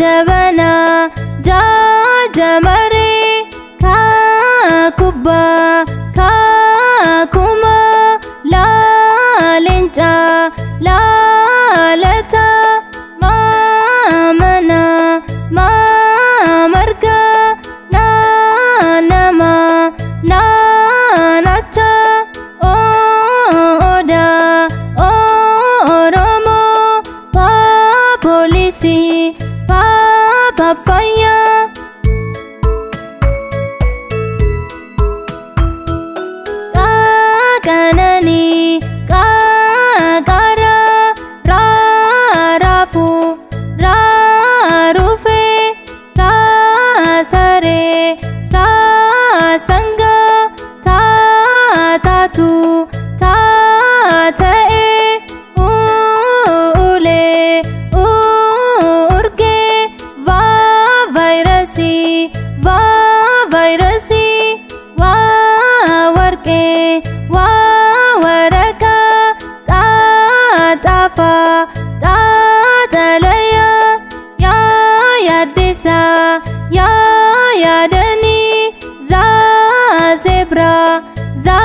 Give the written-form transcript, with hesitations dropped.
jabana jajamare ka kubba ka kuma la lencha la lata mamana ma marga na nama na nacha oda oromo pa polisi pa papaya ka kanani ka kara ra rafu ra rufe sa sare sa sanga ta tatu ta tae ule urge va vairasi va warke va waraka ta tafa ta talaya ya yadisa ya yadani za zebra za